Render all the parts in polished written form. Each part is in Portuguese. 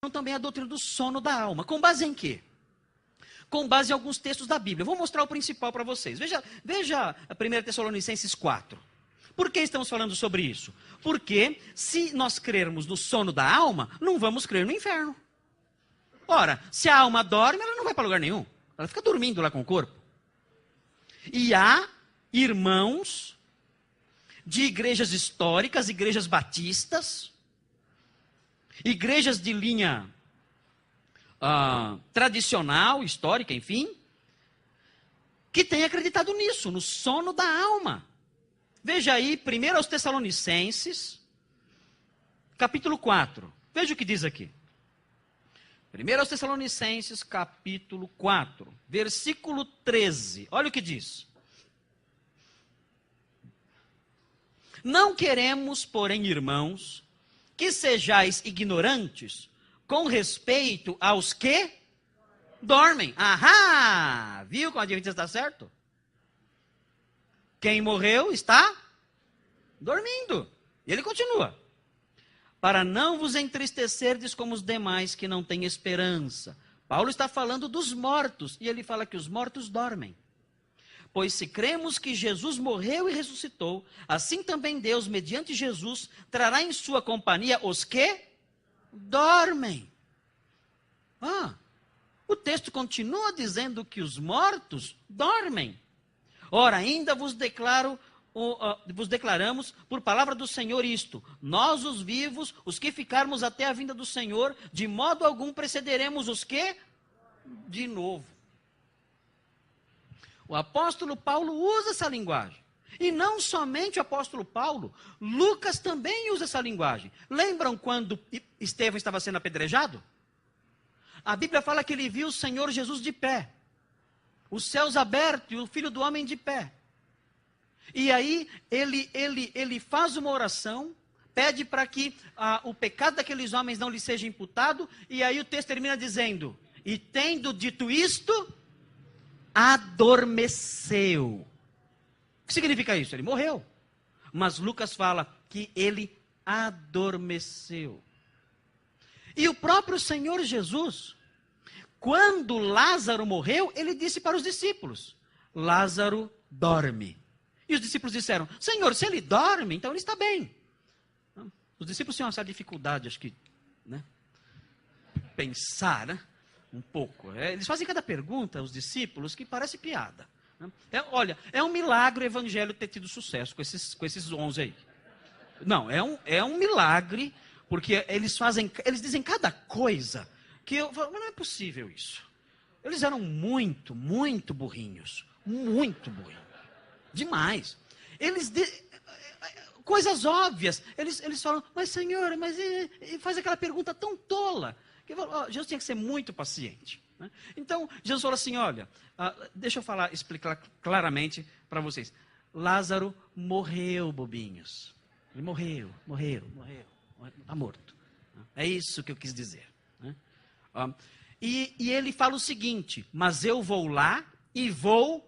também a doutrina do sono da alma. Com base em quê? Com base em alguns textos da Bíblia. Eu vou mostrar o principal para vocês. Veja a 1 Tessalonicenses 4. Por que estamos falando sobre isso? Porque se nós crermos no sono da alma, não vamos crer no inferno. Ora, se a alma dorme, ela não vai para lugar nenhum. Ela fica dormindo lá com o corpo. E há irmãos de igrejas históricas, igrejas batistas, igrejas de linha tradicional, histórica, enfim, que têm acreditado nisso, no sono da alma. Veja aí, 1 aos Tessalonicenses, capítulo 4. Veja o que diz aqui. 1 aos Tessalonicenses, capítulo 4, versículo 13. Olha o que diz. Não queremos, porém, irmãos, que sejais ignorantes com respeito aos que dormem. Ahá! Viu como a Adventista está certo? Quem morreu está dormindo. E ele continua. Para não vos entristecerdes como os demais que não têm esperança. Paulo está falando dos mortos. E ele fala que os mortos dormem. Pois se cremos que Jesus morreu e ressuscitou, assim também Deus, mediante Jesus, trará em sua companhia os que dormem. O texto continua dizendo que os mortos dormem. Ora, ainda vos declaramos por palavra do Senhor isto: nós os vivos, os que ficarmos até a vinda do Senhor, de modo algum precederemos os que? De novo. O apóstolo Paulo usa essa linguagem. E não somente o apóstolo Paulo, Lucas também usa essa linguagem. Lembram quando Estevão estava sendo apedrejado? A Bíblia fala que ele viu o Senhor Jesus de pé, os céus abertos e o Filho do Homem de pé. E aí ele faz uma oração, pede para que o pecado daqueles homens não lhe seja imputado, e aí o texto termina dizendo: e tendo dito isto, adormeceu. O que significa isso? Ele morreu. Mas Lucas fala que ele adormeceu. E o próprio Senhor Jesus, quando Lázaro morreu, ele disse para os discípulos: Lázaro dorme. E os discípulos disseram: Senhor, se ele dorme, então ele está bem. Os discípulos tinham uma certa dificuldade, acho que, pensar, um pouco. Eles fazem cada pergunta, os discípulos, que parece piada. Olha, é um milagre o evangelho ter tido sucesso com esses 11 aí. Não, é um milagre, porque eles dizem cada coisa que eu falo, mas não é possível isso. Eles eram muito, muito burrinhos. Muito burrinhos. Demais. Coisas óbvias. Eles falam, mas Senhor, e faz aquela pergunta tão tola. Jesus tinha que ser muito paciente. Então, Jesus falou assim, olha, deixa eu explicar claramente para vocês. Lázaro morreu, bobinhos. Ele morreu. Está morto. É isso que eu quis dizer. E ele fala o seguinte, mas eu vou lá e vou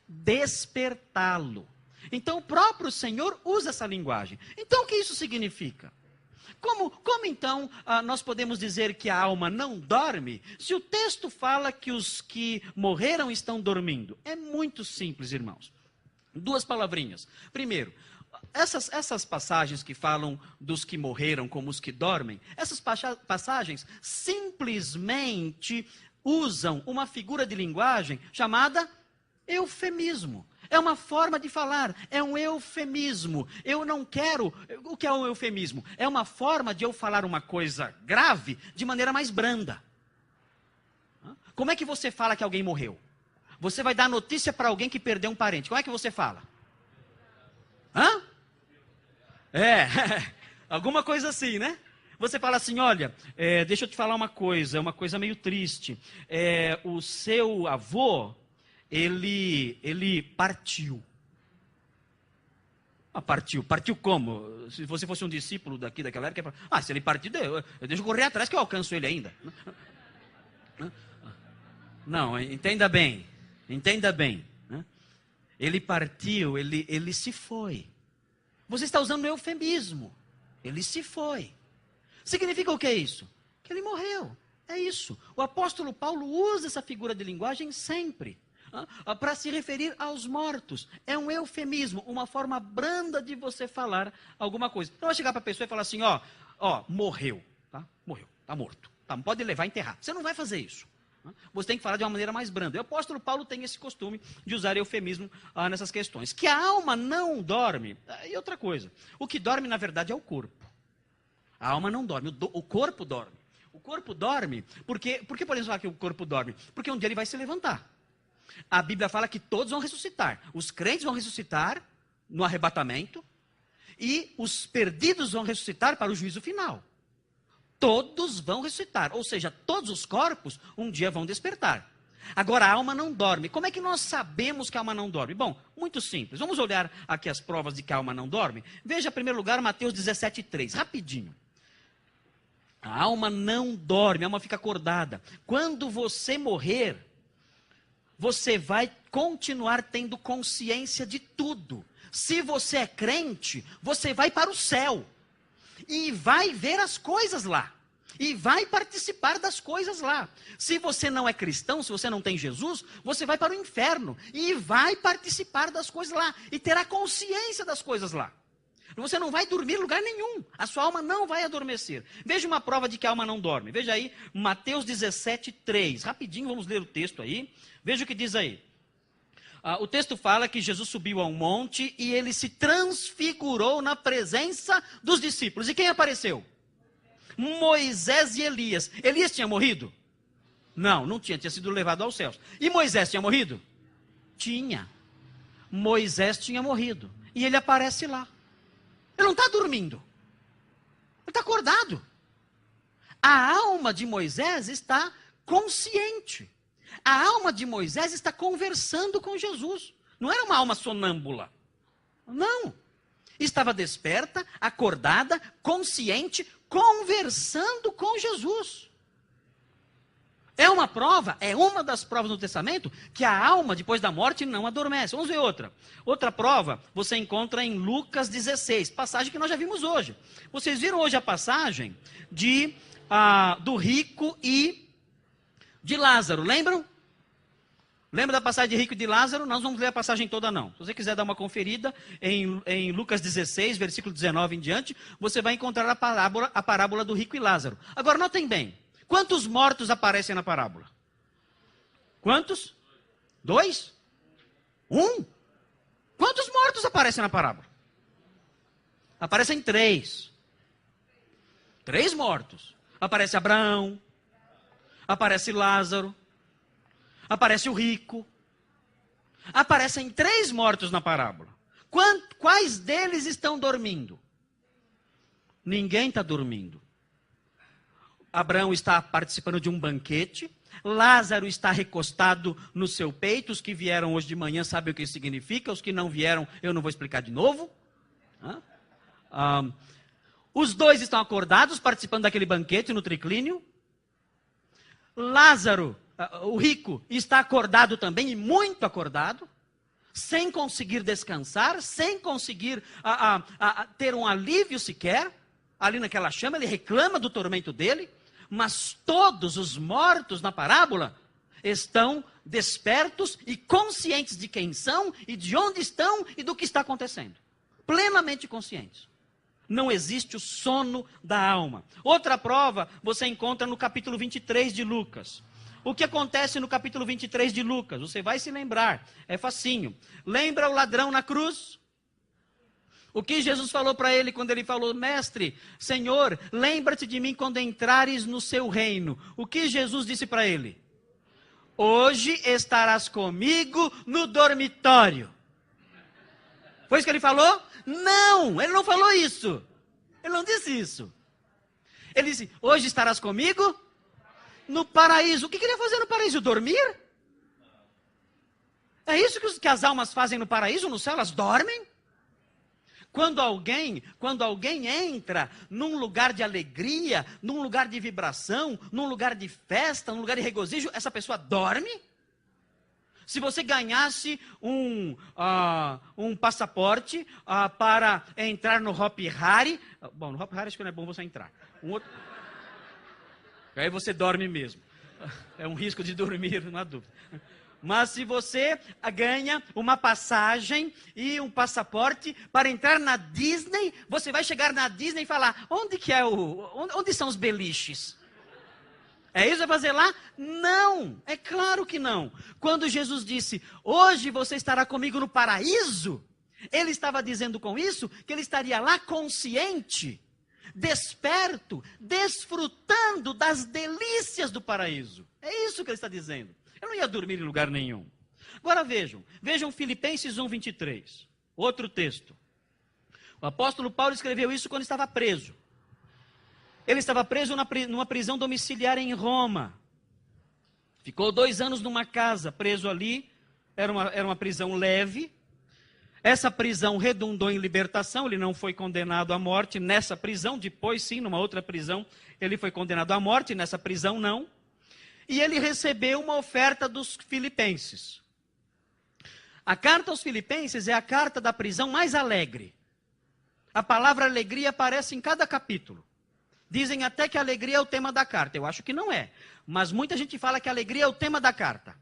despertá-lo. Então, o próprio Senhor usa essa linguagem. Então, o que isso significa? Como então nós podemos dizer que a alma não dorme, se o texto fala que os que morreram estão dormindo? É muito simples, irmãos. Duas palavrinhas. Primeiro, essas passagens que falam dos que morreram como os que dormem, essas passagens simplesmente usam uma figura de linguagem chamada eufemismo. É uma forma de falar, é um eufemismo. Eu não quero... O que é um eufemismo? É uma forma de eu falar uma coisa grave de maneira mais branda. Como é que você fala que alguém morreu? Você vai dar notícia para alguém que perdeu um parente. Como é que você fala? Alguma coisa assim, né? Você fala assim, olha, deixa eu te falar uma coisa meio triste. O seu avô... Ele partiu. Partiu como? Se você fosse um discípulo daquela época, se ele partiu, deixa eu correr atrás que eu alcanço ele ainda. Não, entenda bem. Ele partiu, ele se foi. Você está usando o eufemismo. Ele se foi. Significa o que é isso? que ele morreu. É isso. O apóstolo Paulo usa essa figura de linguagem sempre, para se referir aos mortos. É um eufemismo, uma forma branda de você falar alguma coisa. Então vai chegar para a pessoa e falar assim, morreu, tá? Morreu, está morto. Tá, pode levar e enterrar. Você não vai fazer isso. Você tem que falar de uma maneira mais branda. O apóstolo Paulo tem esse costume de usar eufemismo nessas questões. Que a alma não dorme. E outra coisa, o que dorme na verdade é o corpo. A alma não dorme, o corpo dorme. O corpo dorme, por que podemos falar que o corpo dorme? Porque um dia ele vai se levantar. A Bíblia fala que todos vão ressuscitar. Os crentes vão ressuscitar no arrebatamento e os perdidos vão ressuscitar para o juízo final. Todos vão ressuscitar, ou seja, todos os corpos um dia vão despertar. Agora, a alma não dorme. Como é que nós sabemos que a alma não dorme? Bom, muito simples. Vamos olhar aqui as provas de que a alma não dorme. Veja, em primeiro lugar, Mateus 17:3, rapidinho. A alma não dorme, a alma fica acordada. Quando você morrer, você vai continuar tendo consciência de tudo. Se você é crente, você vai para o céu. E vai ver as coisas lá. E vai participar das coisas lá. Se você não é cristão, se você não tem Jesus, você vai para o inferno. E vai participar das coisas lá. E terá consciência das coisas lá. Você não vai dormir em lugar nenhum. A sua alma não vai adormecer. Veja uma prova de que a alma não dorme. Veja aí, Mateus 17:3. Rapidinho, vamos ler o texto aí. Veja o que diz aí. O texto fala que Jesus subiu a um monte e ele se transfigurou na presença dos discípulos. E quem apareceu? Moisés e Elias. Elias tinha morrido? Não tinha sido levado aos céus. E Moisés tinha morrido? Tinha. Moisés tinha morrido. E ele aparece lá. Ele não está dormindo. Ele está acordado. A alma de Moisés está consciente. A alma de Moisés está conversando com Jesus. Não era uma alma sonâmbula. Não. Estava desperta, acordada, consciente, conversando com Jesus. É uma prova, é uma das provas no Testamento, que a alma, depois da morte, não adormece. Vamos ver outra. Outra prova você encontra em Lucas 16, passagem que nós já vimos hoje. Vocês viram hoje a passagem do rico e de Lázaro, lembram? Lembra da passagem de rico e de Lázaro? Nós não vamos ler a passagem toda, não. Se você quiser dar uma conferida em Lucas 16, versículo 19 em diante, você vai encontrar a parábola do rico e Lázaro. Agora, notem bem. Quantos mortos aparecem na parábola? Quantos? 2? 1? Quantos mortos aparecem na parábola? Aparecem 3. 3 mortos. Aparece Abraão, aparece Lázaro, aparece o rico. Aparecem 3 mortos na parábola. Quais deles estão dormindo? Ninguém está dormindo. Abraão está participando de um banquete. Lázaro está recostado no seu peito. Os que vieram hoje de manhã sabem o que isso significa. Os que não vieram, eu não vou explicar de novo. Os 2 estão acordados, participando daquele banquete no triclínio. Lázaro, o rico, está acordado também, e muito acordado, sem conseguir descansar, sem conseguir ter um alívio sequer. Ali naquela chama, ele reclama do tormento dele. Mas todos os mortos na parábola estão despertos e conscientes de quem são e de onde estão e do que está acontecendo. Plenamente conscientes. Não existe o sono da alma. Outra prova você encontra no capítulo 23 de Lucas. O que acontece no capítulo 23 de Lucas? Você vai se lembrar. É facinho. Lembra o ladrão na cruz? O que Jesus falou para ele quando ele falou, mestre, Senhor, lembra-te de mim quando entrares no seu reino. O que Jesus disse para ele? Hoje estarás comigo no dormitório. Foi isso que ele falou? Não, ele não falou isso. Ele não disse isso. Ele disse, hoje estarás comigo no paraíso. O que ele ia fazer no paraíso? Dormir? É isso que as almas fazem no paraíso, no céu? Elas dormem? Quando alguém entra num lugar de alegria, num lugar de vibração, num lugar de festa, num lugar de regozijo, essa pessoa dorme? Se você ganhasse um passaporte para entrar no Hopi Hari, bom, no Hopi Hari acho que não é bom você entrar. Aí você dorme mesmo. É um risco de dormir, não há dúvida. Mas se você ganha uma passagem e um passaporte para entrar na Disney, você vai chegar na Disney e falar, onde são os beliches? É isso que vai fazer lá? Não, é claro que não. Quando Jesus disse, hoje você estará comigo no paraíso, ele estava dizendo com isso que ele estaria lá consciente, desperto, desfrutando das delícias do paraíso. É isso que ele está dizendo. Eu não ia dormir em lugar nenhum. Agora vejam Filipenses 1:23, outro texto. O apóstolo Paulo escreveu isso quando estava preso. Ele estava preso numa prisão domiciliar em Roma. Ficou 2 anos numa casa, preso ali. Era uma prisão leve. Essa prisão redundou em libertação. Ele não foi condenado à morte nessa prisão. Depois, sim, numa outra prisão, ele foi condenado à morte. Nessa prisão, não. E ele recebeu uma oferta dos filipenses. A carta aos filipenses é a carta da prisão mais alegre. A palavra alegria aparece em cada capítulo. Dizem até que a alegria é o tema da carta. Eu acho que não é. Mas muita gente fala que a alegria é o tema da carta.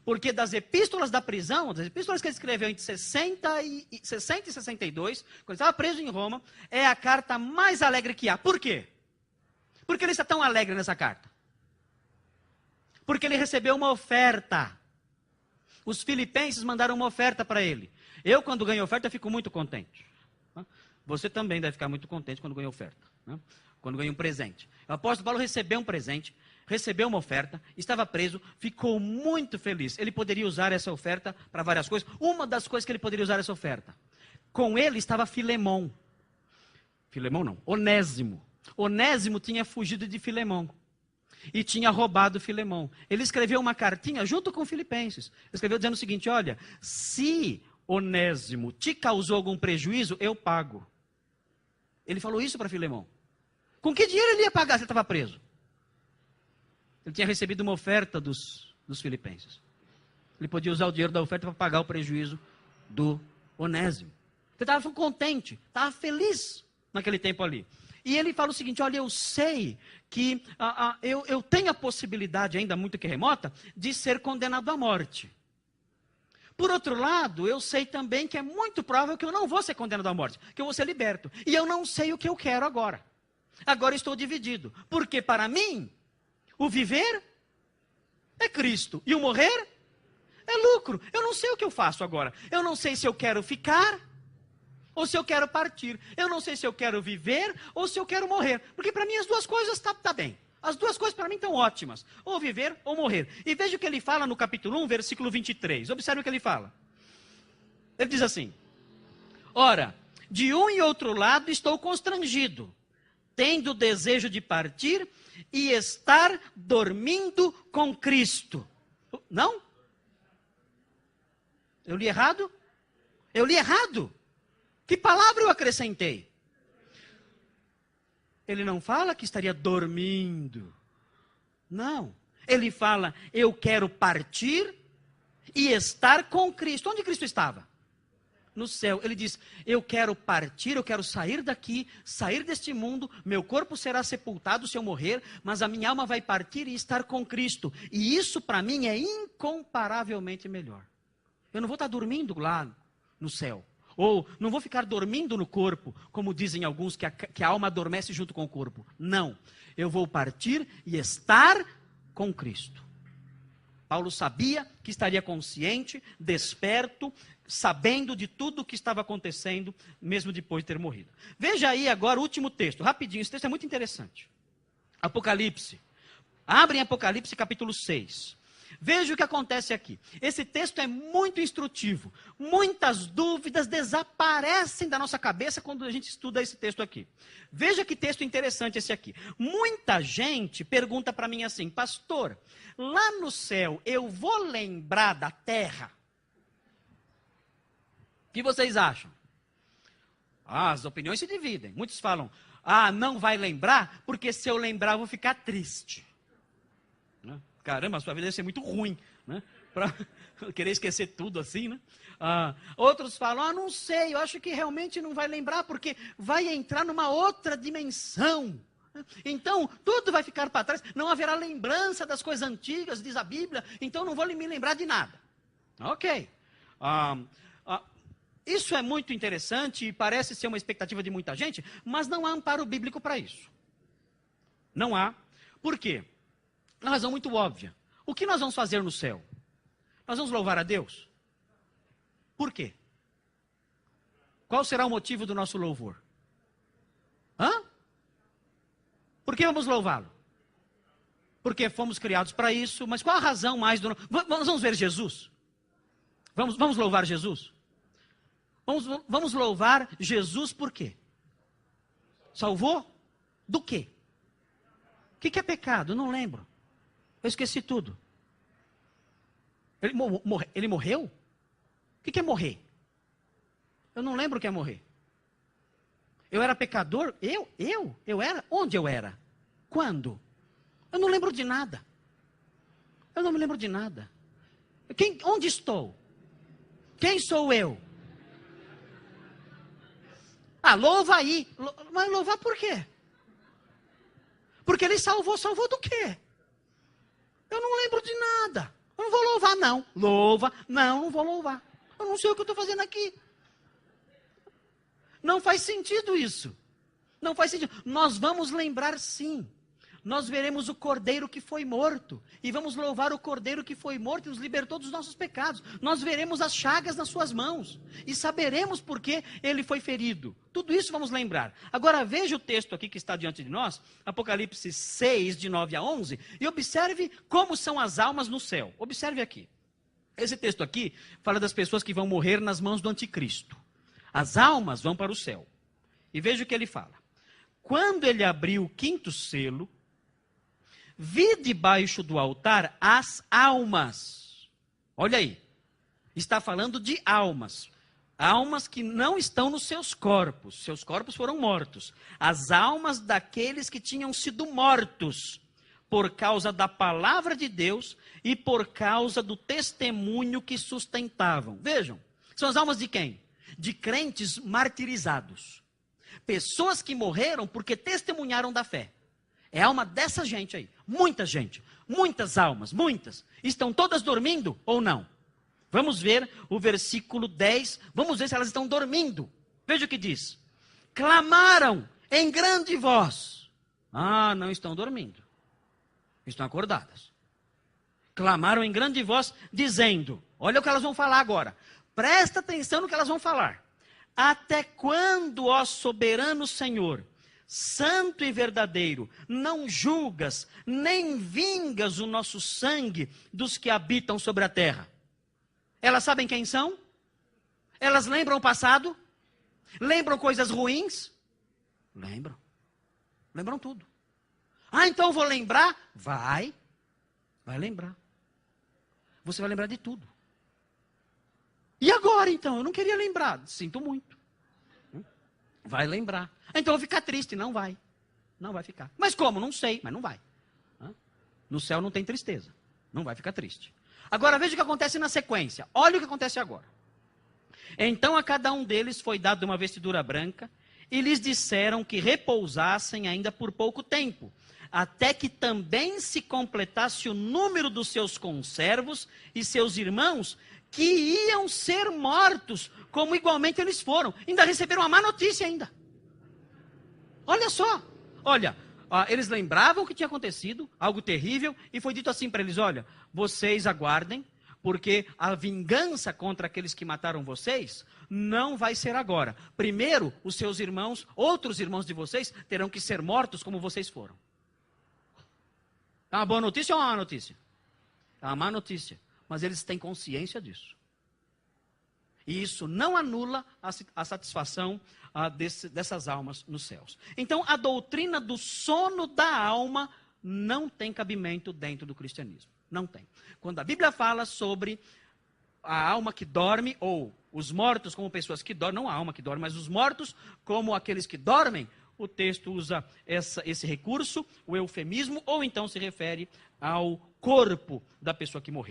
Porque das epístolas da prisão, das epístolas que ele escreveu entre 60 e 62, quando estava preso em Roma, é a carta mais alegre que há. Por quê? Por que ele está tão alegre nessa carta? Porque ele recebeu uma oferta. Os filipenses mandaram uma oferta para ele. Eu, quando ganho oferta, fico muito contente. Você também deve ficar muito contente quando ganha oferta. Quando ganha um presente. O apóstolo Paulo recebeu um presente, recebeu uma oferta, estava preso, ficou muito feliz. Ele poderia usar essa oferta para várias coisas. Uma das coisas que ele poderia usar essa oferta. Com ele estava Filemão. Filemão não, Onésimo. Onésimo tinha fugido de Filemão. E tinha roubado Filemão. Ele escreveu uma cartinha junto com Filipenses. Ele escreveu dizendo o seguinte, olha, se Onésimo te causou algum prejuízo, eu pago. Ele falou isso para Filemão. Com que dinheiro ele ia pagar se ele estava preso? Ele tinha recebido uma oferta dos filipenses. Ele podia usar o dinheiro da oferta para pagar o prejuízo do Onésimo. Ele estava contente, estava feliz naquele tempo ali. E ele fala o seguinte, olha, eu sei que eu tenho a possibilidade, ainda muito que remota, de ser condenado à morte. Por outro lado, eu sei também que é muito provável que eu não vou ser condenado à morte, que eu vou ser liberto. E eu não sei o que eu quero agora. Agora estou dividido. Porque para mim, o viver é Cristo e o morrer é lucro. Eu não sei o que eu faço agora. Eu não sei se eu quero ficar ou se eu quero partir. Eu não sei se eu quero viver ou se eu quero morrer. Porque para mim as duas coisas tá bem. As duas coisas para mim estão ótimas. Ou viver ou morrer. E veja o que ele fala no capítulo 1, versículo 23. Observe o que ele fala. Ele diz assim, ora, de um e outro lado estou constrangido, tendo o desejo de partir e estar dormindo com Cristo. Não? Eu li errado? Eu li errado. Que palavra eu acrescentei? Ele não fala que estaria dormindo. Não. Ele fala, eu quero partir e estar com Cristo. Onde Cristo estava? No céu. Ele diz, eu quero partir, eu quero sair daqui, sair deste mundo, meu corpo será sepultado se eu morrer, mas a minha alma vai partir e estar com Cristo. E isso para mim é incomparavelmente melhor. Eu não vou estar dormindo lá no céu. Ou não vou ficar dormindo no corpo, como dizem alguns, que a alma adormece junto com o corpo. Não. Eu vou partir e estar com Cristo. Paulo sabia que estaria consciente, desperto, sabendo de tudo o que estava acontecendo, mesmo depois de ter morrido. Veja aí agora o último texto, rapidinho, esse texto é muito interessante. Apocalipse. Abre em Apocalipse capítulo 6. Veja o que acontece aqui. Esse texto é muito instrutivo. Muitas dúvidas desaparecem da nossa cabeça quando a gente estuda esse texto aqui. Veja que texto interessante esse aqui. Muita gente pergunta para mim assim, pastor, lá no céu eu vou lembrar da terra? O que vocês acham? As opiniões se dividem. Muitos falam, não vai lembrar, porque se eu lembrar eu vou ficar triste. Caramba, a sua vida deve ser muito ruim, né? Para querer esquecer tudo assim, né? Outros falam, não sei, eu acho que realmente não vai lembrar, porque vai entrar numa outra dimensão. Então, tudo vai ficar para trás. Não haverá lembrança das coisas antigas, diz a Bíblia. Então, não vou me lembrar de nada. Ok. Isso é muito interessante e parece ser uma expectativa de muita gente, mas não há amparo bíblico para isso. Não há. Por quê? Uma razão muito óbvia. O que nós vamos fazer no céu? Nós vamos louvar a Deus? Por quê? Qual será o motivo do nosso louvor? Por que vamos louvá-lo? Porque fomos criados para isso, mas qual a razão mais do... Nós vamos ver Jesus? Vamos louvar Jesus? Vamos louvar Jesus por quê? Salvou? Do quê? O que é pecado? Eu não lembro. Eu esqueci tudo. Ele morreu? O que é morrer? Eu não lembro o que é morrer. Eu era pecador? Eu era? Onde eu era? Quando? Eu não lembro de nada. Eu não me lembro de nada. Onde estou? Quem sou eu? Louva aí. Mas louvar por quê? Porque ele salvou. Salvou do quê? Eu não lembro de nada. Eu não vou louvar, não. Louva. Não vou louvar. Eu não sei o que eu estou fazendo aqui. Não faz sentido isso. Não faz sentido. Nós vamos lembrar sim. Nós veremos o Cordeiro que foi morto. E vamos louvar o Cordeiro que foi morto e nos libertou dos nossos pecados. Nós veremos as chagas nas suas mãos. E saberemos por que ele foi ferido. Tudo isso vamos lembrar. Agora veja o texto aqui que está diante de nós. Apocalipse 6, de 9 a 11. E observe como são as almas no céu. Observe aqui. Esse texto aqui fala das pessoas que vão morrer nas mãos do anticristo. As almas vão para o céu. E veja o que ele fala. Quando ele abriu o quinto selo, vi debaixo do altar as almas. Olha aí. Está falando de almas. Almas que não estão nos seus corpos. Seus corpos foram mortos. As almas daqueles que tinham sido mortos por causa da palavra de Deus e por causa do testemunho que sustentavam. Vejam, são as almas de quem? De crentes martirizados. Pessoas que morreram porque testemunharam da fé. É a alma dessa gente aí. Muita gente. Muitas almas. Muitas. Estão todas dormindo ou não? Vamos ver o versículo 10. Vamos ver se elas estão dormindo. Veja o que diz. Clamaram em grande voz. Não estão dormindo. Estão acordadas. Clamaram em grande voz, dizendo. Olha o que elas vão falar agora. Presta atenção no que elas vão falar. Até quando, ó soberano Senhor, santo e verdadeiro, não julgas, nem vingas o nosso sangue dos que habitam sobre a terra? Elas sabem quem são? Elas lembram o passado? Lembram coisas ruins? Lembram. Lembram tudo. Então eu vou lembrar? Vai lembrar. Você vai lembrar de tudo. E agora, então? Eu não queria lembrar. Sinto muito. Vai lembrar. Então eu vou ficar triste. Não vai. Não vai ficar. Mas como? Não sei, mas não vai. No céu não tem tristeza. Não vai ficar triste. Agora veja o que acontece na sequência. Olha o que acontece agora. Então a cada um deles foi dada uma vestidura branca e lhes disseram que repousassem ainda por pouco tempo, até que também se completasse o número dos seus conservos e seus irmãos que iam ser mortos, como igualmente eles foram. Ainda receberam uma má notícia ainda. Olha só. Olha, eles lembravam o que tinha acontecido, algo terrível, e foi dito assim para eles, olha, vocês aguardem, porque a vingança contra aqueles que mataram vocês não vai ser agora. Primeiro, os seus irmãos, outros irmãos de vocês, terão que ser mortos como vocês foram. É uma boa notícia ou uma má notícia? É uma má notícia. Mas eles têm consciência disso. E isso não anula a satisfação dessas almas nos céus. Então, a doutrina do sono da alma não tem cabimento dentro do cristianismo. Não tem. Quando a Bíblia fala sobre a alma que dorme, ou os mortos como pessoas que dormem, não a alma que dorme, mas os mortos como aqueles que dormem, o texto usa esse recurso, o eufemismo, ou então se refere ao corpo da pessoa que morreu.